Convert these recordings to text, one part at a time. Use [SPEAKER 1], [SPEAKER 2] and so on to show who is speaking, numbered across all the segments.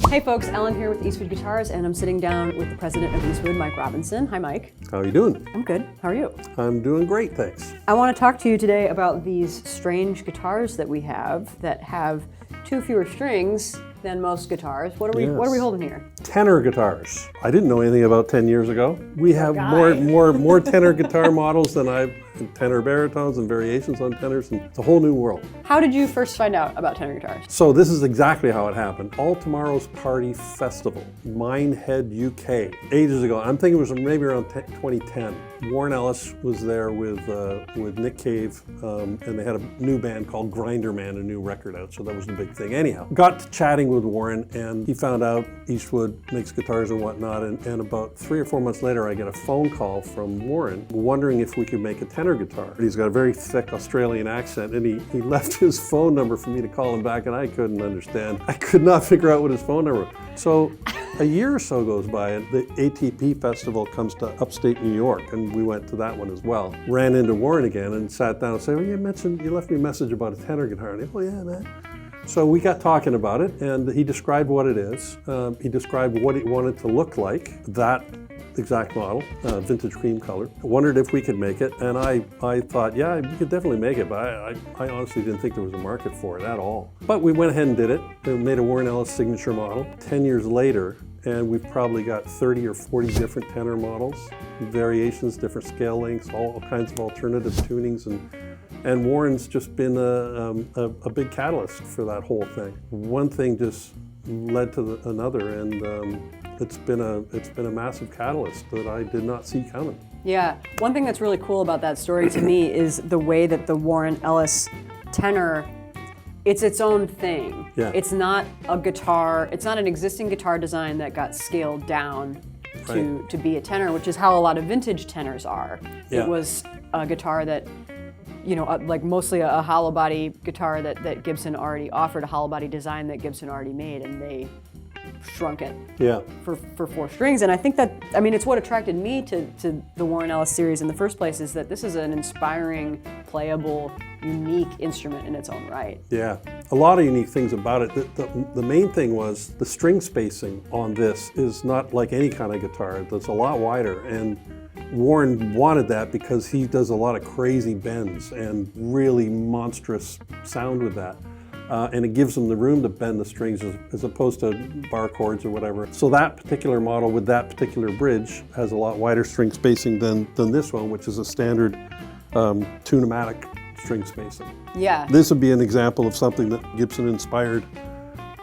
[SPEAKER 1] Hey folks, Ellen here with Eastwood Guitars, and I'm sitting down with the president of Eastwood, Mike Robinson. Hi, Mike.
[SPEAKER 2] How are you doing?
[SPEAKER 1] I'm good. How are you?
[SPEAKER 2] I'm doing great, thanks.
[SPEAKER 1] I want to talk to you today about these strange guitars that we have that have two fewer strings than most guitars. What are we holding here?
[SPEAKER 2] Tenor guitars. I didn't know anything about 10 years ago. We have more tenor guitar models than tenor baritones and variations on tenors, and it's a whole new world.
[SPEAKER 1] How did you first find out about tenor guitars?
[SPEAKER 2] So this is exactly how it happened. All Tomorrow's Party Festival, Minehead, UK, ages ago. I'm thinking it was maybe around 2010. Warren Ellis was there with Nick Cave, and they had a new band called Grinder Man, a new record out, so that was the big thing. Anyhow, got to chatting with Warren, and he found out Eastwood makes guitars and whatnot, and about 3 or 4 months later, I get a phone call from Warren wondering if we could make a tenor guitar. He's got a very thick Australian accent, and he left his phone number for me to call him back, and I couldn't understand. I could not figure out what his phone number was. So a year or so goes by, and the ATP festival comes to upstate New York, and we went to that one as well. Ran into Warren again and sat down and said, well, you left me a message about a tenor guitar. And he, oh yeah, man. So we got talking about it, and he described what it is. He described what he wanted to look like, that exact model, vintage cream color. I wondered if we could make it, and I thought, yeah, we could definitely make it, but I honestly didn't think there was a market for it at all. But we went ahead and did it, and made a Warren Ellis signature model. 10 years later, and we've probably got 30 or 40 different tenor models, variations, different scale lengths, all kinds of alternative tunings, and Warren's just been a big catalyst for that whole thing. One thing just led to another, and it's been a massive catalyst that I did not see coming.
[SPEAKER 1] Yeah, one thing that's really cool about that story to me is the way that the Warren Ellis tenor, it's its own thing.
[SPEAKER 2] Yeah.
[SPEAKER 1] It's not a guitar, it's not an existing guitar design that got scaled down to be a tenor, which is how a lot of vintage tenors are.
[SPEAKER 2] Yeah.
[SPEAKER 1] It was a guitar that, like mostly a hollow body guitar that Gibson already offered, a hollow body design that Gibson already made, and they shrunk it for 4 strings. And I think that, it's what attracted me to the Warren Ellis series in the first place, is that this is an inspiring, playable, unique instrument in its own right.
[SPEAKER 2] Yeah, a lot of unique things about it. The main thing was the string spacing on this is not like any kind of guitar. It's a lot wider, and Warren wanted that because he does a lot of crazy bends and really monstrous sound with that. And it gives them the room to bend the strings as opposed to bar chords or whatever. So that particular model with that particular bridge has a lot wider string spacing than this one, which is a standard tune-o-matic string spacing.
[SPEAKER 1] Yeah.
[SPEAKER 2] This would be an example of something that Gibson inspired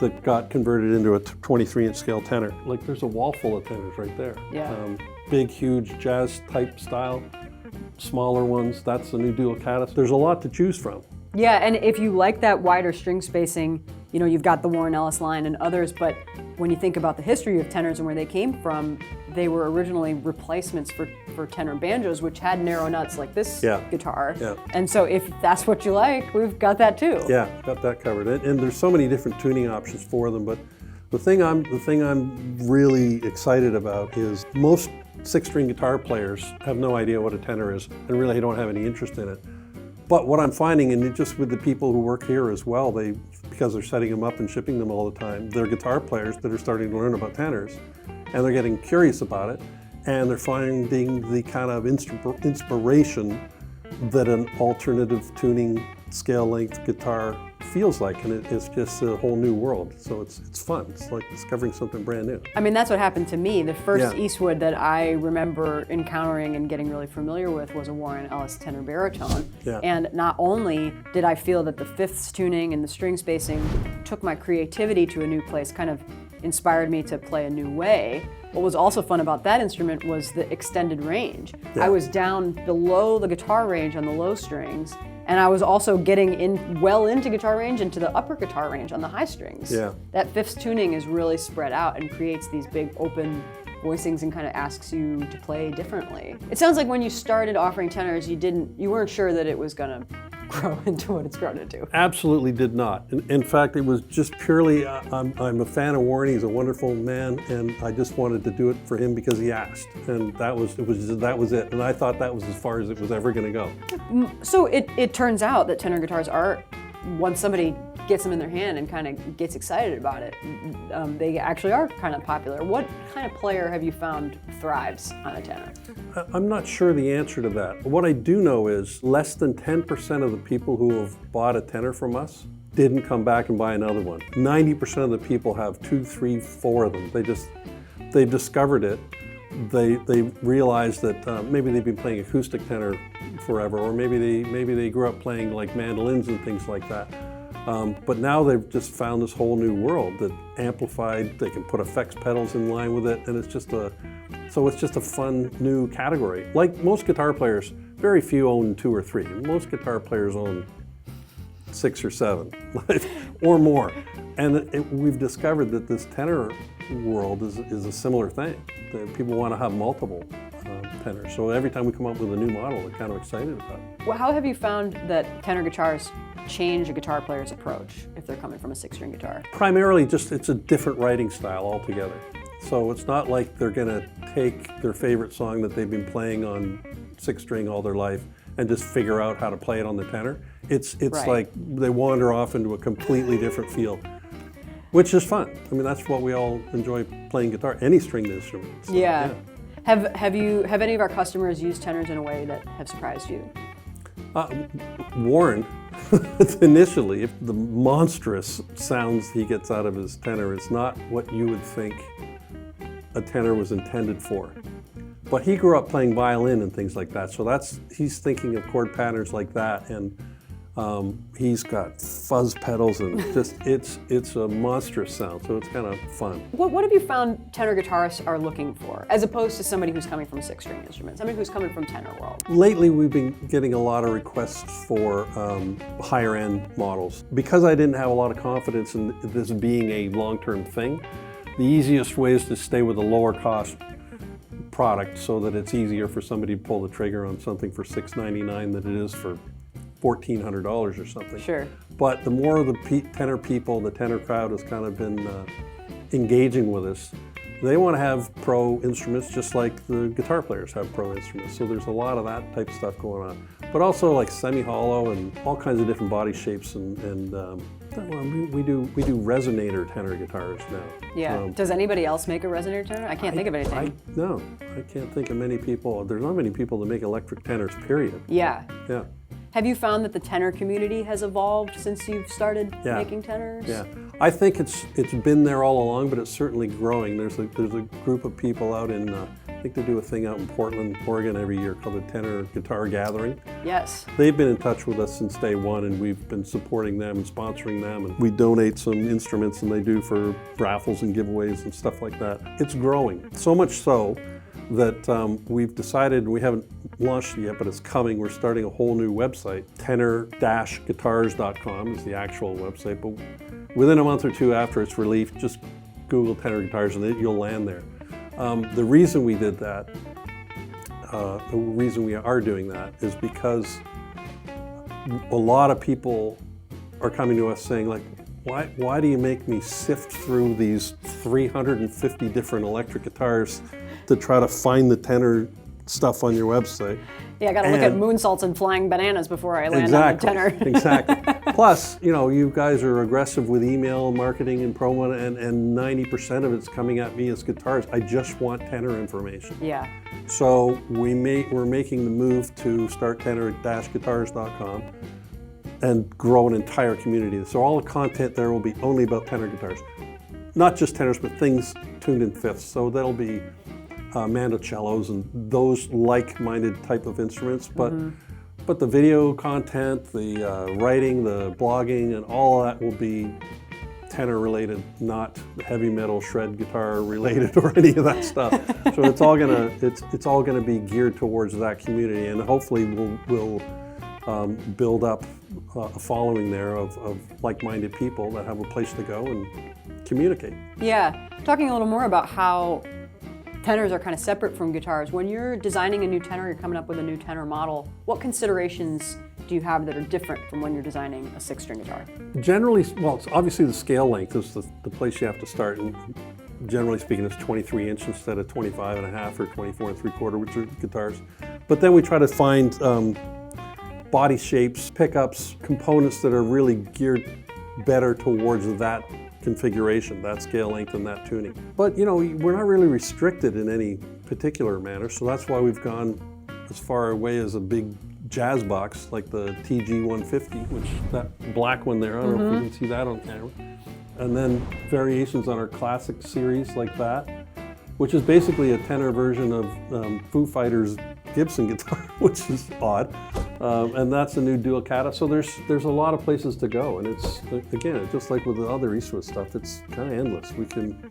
[SPEAKER 2] that got converted into a 23-inch scale tenor. Like, there's a wall full of tenors right there.
[SPEAKER 1] Yeah.
[SPEAKER 2] Big, huge jazz type style, smaller ones, that's the new dual catus. There's a lot to choose from.
[SPEAKER 1] Yeah, and if you like that wider string spacing, you've got the Warren Ellis line and others, but when you think about the history of tenors and where they came from, they were originally replacements for tenor banjos, which had narrow nuts like this guitar.
[SPEAKER 2] Yeah.
[SPEAKER 1] And so if that's what you like, we've got that too.
[SPEAKER 2] Yeah, got that covered. And there's so many different tuning options for them, but the thing I'm really excited about is most 6-string guitar players have no idea what a tenor is and really don't have any interest in it. But what I'm finding, and just with the people who work here as well, because they're setting them up and shipping them all the time, they're guitar players that are starting to learn about tenors, and they're getting curious about it, and they're finding the kind of inspiration that an alternative tuning scale length guitar feels like, and it's just a whole new world. So it's fun. It's like discovering something brand new.
[SPEAKER 1] That's what happened to me. The first Eastwood that I remember encountering and getting really familiar with was a Warren Ellis tenor baritone.
[SPEAKER 2] Yeah.
[SPEAKER 1] And not only did I feel that the fifths tuning and the string spacing took my creativity to a new place, kind of inspired me to play a new way. What was also fun about that instrument was the extended range.
[SPEAKER 2] Yeah.
[SPEAKER 1] I was down below the guitar range on the low strings, and I was also getting well into guitar range, into the upper guitar range on the high strings.
[SPEAKER 2] Yeah.
[SPEAKER 1] That fifths tuning is really spread out and creates these big open voicings and kind of asks you to play differently. It sounds like when you started offering tenors, you weren't sure that it was gonna grow into what it's grown into.
[SPEAKER 2] Absolutely did not. In fact, it was just purely, I'm a fan of Warren, he's a wonderful man, and I just wanted to do it for him because he asked. And that was it. And I thought that was as far as it was ever gonna go.
[SPEAKER 1] So it turns out that tenor guitars are once somebody gets them in their hand and kind of gets excited about it, they actually are kind of popular. What kind of player have you found thrives on a tenor?
[SPEAKER 2] I'm not sure the answer to that. What I do know is less than 10% of the people who have bought a tenor from us didn't come back and buy another one. 90% of the people have 2, 3, 4 of them. They discovered it. They realized that maybe they've been playing acoustic tenor forever, or maybe they grew up playing like mandolins and things like that. But now they've just found this whole new world that amplified. They can put effects pedals in line with it, and it's just a fun new category. Like most guitar players, very few own 2 or 3. Most guitar players own 6 or 7 or more. And we've discovered that this tenor world is a similar thing. That people want to have multiple tenors. So every time we come up with a new model, we're kind of excited about it.
[SPEAKER 1] Well, how have you found that tenor guitars change a guitar player's approach if they're coming from a 6-string guitar?
[SPEAKER 2] Primarily just it's a different writing style altogether. So it's not like they're going to take their favorite song that they've been playing on 6-string all their life and just figure out how to play it on the tenor. It's
[SPEAKER 1] right.
[SPEAKER 2] Like they wander off into a completely different field, which is fun. I mean, that's what we all enjoy playing guitar, any stringed instrument. So,
[SPEAKER 1] yeah. Have any of our customers used tenors in a way that have surprised you?
[SPEAKER 2] Warren, initially, if the monstrous sounds he gets out of his tenor is not what you would think a tenor was intended for. But he grew up playing violin and things like that, so he's thinking of chord patterns like that, and he's got fuzz pedals and just it's a monstrous sound, so it's kind of fun.
[SPEAKER 1] What have you found tenor guitarists are looking for, as opposed to somebody who's coming from a 6-string instrument, somebody who's coming from tenor world?
[SPEAKER 2] Lately, we've been getting a lot of requests for higher end models. Because I didn't have a lot of confidence in this being a long-term thing, the easiest way is to stay with a lower cost product so that it's easier for somebody to pull the trigger on something for $699 than it is for $1,400 or something.
[SPEAKER 1] Sure.
[SPEAKER 2] But the more of the tenor people, the tenor crowd has kind of been engaging with us. They want to have pro instruments just like the guitar players have pro instruments. So there's a lot of that type of stuff going on. But also like semi-hollow and all kinds of different body shapes and we do resonator tenor guitars now.
[SPEAKER 1] Yeah. Does anybody else make a resonator tenor? I can't think of anything.
[SPEAKER 2] No, I can't think of many people. There's not many people that make electric tenors, period.
[SPEAKER 1] Yeah.
[SPEAKER 2] Yeah.
[SPEAKER 1] Have you found that the tenor community has evolved since you've started making tenors?
[SPEAKER 2] Yeah, I think it's been there all along, but it's certainly growing. There's a group of people out in, I think they do a thing out in Portland, Oregon every year called the Tenor Guitar Gathering.
[SPEAKER 1] Yes.
[SPEAKER 2] They've been in touch with us since day one, and we've been supporting them and sponsoring them. And we donate some instruments, and they do for raffles and giveaways and stuff like that. It's growing, so much so that we've decided, we haven't launched it yet, but it's coming. We're starting a whole new website. Tenor-guitars.com is the actual website, but within a month or two after it's released, just Google Tenor Guitars and you'll land there. The reason we did that, the reason we are doing that is because a lot of people are coming to us saying, like, why do you make me sift through these 350 different electric guitars to try to find the tenor stuff on your website?
[SPEAKER 1] Yeah, I got to look at moonsaults and flying bananas before I land on a tenor.
[SPEAKER 2] Exactly. Plus, you guys are aggressive with email marketing and promo, and 90% of it's coming at me as guitars. I just want tenor information.
[SPEAKER 1] Yeah.
[SPEAKER 2] So we're making the move to start tenor-guitars.com and grow an entire community. So all the content there will be only about tenor guitars. Not just tenors, but things tuned in fifths. So that'll be mandocellos and those like-minded type of instruments. But the video content, the writing, the blogging, and all that will be tenor related, not heavy metal shred guitar related or any of that stuff. So it's all gonna be geared towards that community, and hopefully we'll build up a following there of like-minded people that have a place to go and communicate.
[SPEAKER 1] Yeah, talking a little more about how tenors are kind of separate from guitars. When you're designing a new tenor, you're coming up with a new tenor model, what considerations do you have that are different from when you're designing a 6-string guitar? Generally,
[SPEAKER 2] well, it's obviously the scale length is the place you have to start, and generally speaking, it's 23 inch instead of 25 and a half or 24 and 3/4, which are guitars. But then we try to find body shapes, pickups, components that are really geared better towards that configuration, that scale length and that tuning. But we're not really restricted in any particular manner, so that's why we've gone as far away as a big jazz box like the TG150, which that black one there, I don't know if you can see that on camera. And then variations on our classic series like that, which is basically a tenor version of Foo Fighters' Gibson guitar, which is odd. And that's a new dual cata. So there's a lot of places to go, and it's, again, just like with the other Eastwood stuff, it's kind of endless. We can.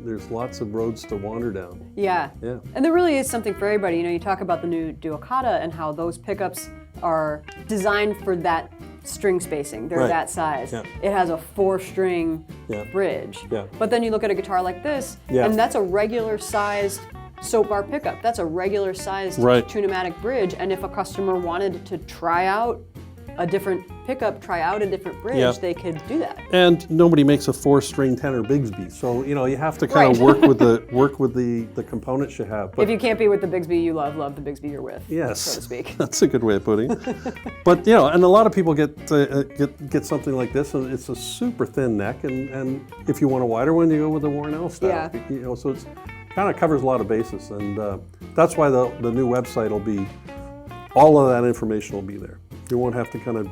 [SPEAKER 2] There's lots of roads to wander down.
[SPEAKER 1] Yeah. And there really is something for everybody. You talk about the new dual cata and how those pickups are designed for that string spacing. They're that size. Yeah. It has a 4-string bridge. Yeah. But then you look at a guitar like this, and that's a regular sized soap bar pickup. That's a regular sized tunematic bridge. And if a customer wanted to try out a different pickup, try out a different bridge, they could do that.
[SPEAKER 2] And nobody makes a 4-string Tenor Bigsby, so you have to kind of work with the components you have.
[SPEAKER 1] But if you can't be with the Bigsby you love the Bigsby you're with. Yes, so to speak.
[SPEAKER 2] That's a good way of putting it. But and a lot of people get something like this, and it's a super thin neck, and if you want a wider one, you go with the Warren Ellis style. Yeah. So it's kind of covers a lot of bases, and that's why the new website will be, all of that information will be there. You won't have to kind of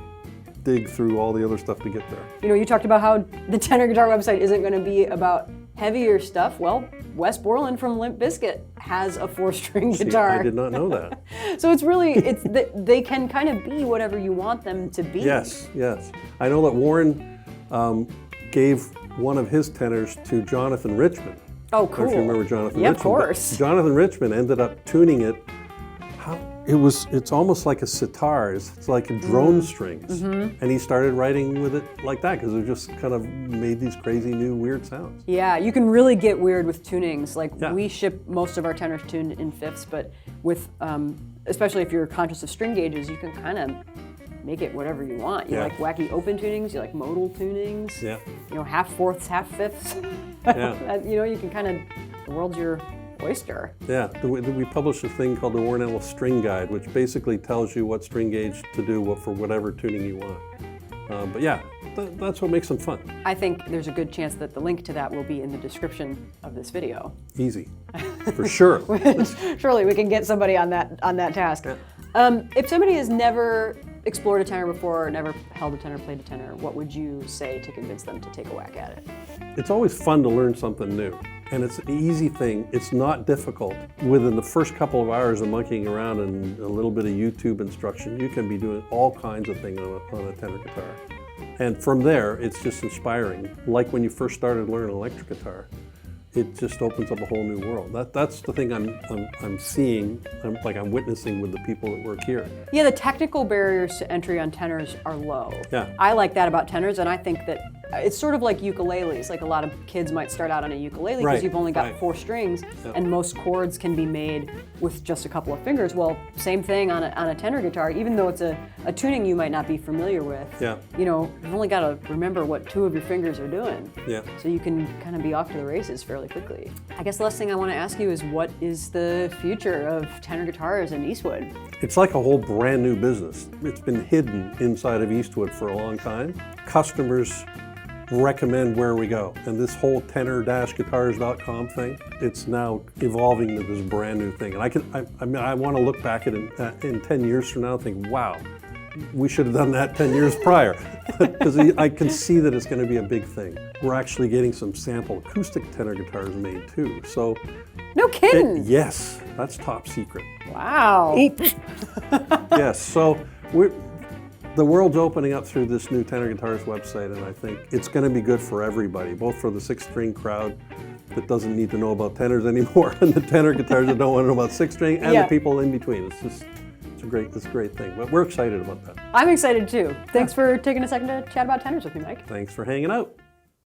[SPEAKER 2] dig through all the other stuff to get there.
[SPEAKER 1] You talked about how the Tenor Guitar website isn't going to be about heavier stuff. Well, Wes Borland from Limp Bizkit has a 4-string guitar.
[SPEAKER 2] I did not know that.
[SPEAKER 1] So it's really, they can kind of be whatever you want them to be.
[SPEAKER 2] Yes. I know that Warren gave one of his tenors to Jonathan Richman.
[SPEAKER 1] Oh, cool.
[SPEAKER 2] If you remember Jonathan Richman.
[SPEAKER 1] Yeah, of course.
[SPEAKER 2] Jonathan Richman ended up tuning it. It's almost like a sitar. It's like a drone strings. And he started writing with it like that because it just kind of made these crazy new weird sounds.
[SPEAKER 1] Yeah, you can really get weird with tunings. Like we ship most of our tenors tuned in fifths, but with, especially if you're conscious of string gauges, you can kind of make it whatever you want. You like wacky open tunings, you like modal tunings, half fourths, half fifths. You can kind of, the world's your oyster. Yeah,
[SPEAKER 2] we published a thing called the Warren Ellis String Guide, which basically tells you what string gauge to do for whatever tuning you want. But that's what makes them fun.
[SPEAKER 1] I think there's a good chance that the link to that will be in the description of this video.
[SPEAKER 2] Easy, for sure.
[SPEAKER 1] Surely we can get somebody on that task. Yeah. If somebody has never explored a tenor before or never held a tenor, played a tenor, what would you say to convince them to take a whack at it?
[SPEAKER 2] It's always fun to learn something new. And it's an easy thing. It's not difficult. Within the first couple of hours of monkeying around and a little bit of YouTube instruction, you can be doing all kinds of things on a tenor guitar. And from there, it's just inspiring. Like when you first started learning electric guitar, it just opens up a whole new world. That's the thing I'm seeing, I'm witnessing with the people that work here.
[SPEAKER 1] Yeah, the technical barriers to entry on tenors are low. Yeah. I like that about tenors, and I think that it's sort of like ukuleles. Like a lot of kids might start out on a ukulele because you've only got 4 strings, and most chords can be made with just a couple of fingers. Well, same thing on a tenor guitar. Even though it's a tuning you might not be familiar with, you've only got to remember what 2 of your fingers are doing. Yeah. So you can kind of be off to the races fairly quickly. I guess the last thing I want to ask you is, what is the future of tenor guitars in Eastwood?
[SPEAKER 2] It's like a whole brand new business. It's been hidden inside of Eastwood for a long time. Customers recommend where we go. And this whole tenor-guitars.com thing, it's now evolving into this brand new thing. And I want to look back at it in 10 years from now and think, wow, we should have done that 10 years prior. Because I can see that it's going to be a big thing. We're actually getting some sample acoustic tenor guitars made too. So,
[SPEAKER 1] no kidding.
[SPEAKER 2] Yes, that's top secret.
[SPEAKER 1] Wow.
[SPEAKER 2] Oops. Yes, so the world's opening up through this new Tenor Guitars website, and I think it's going to be good for everybody, both for the 6-string crowd that doesn't need to know about tenors anymore, and the tenor guitars that don't want to know about 6-string, and the people in between. It's a great thing. But we're excited about that.
[SPEAKER 1] I'm excited too. Thanks for taking a second to chat about tenors with me, Mike.
[SPEAKER 2] Thanks for hanging out.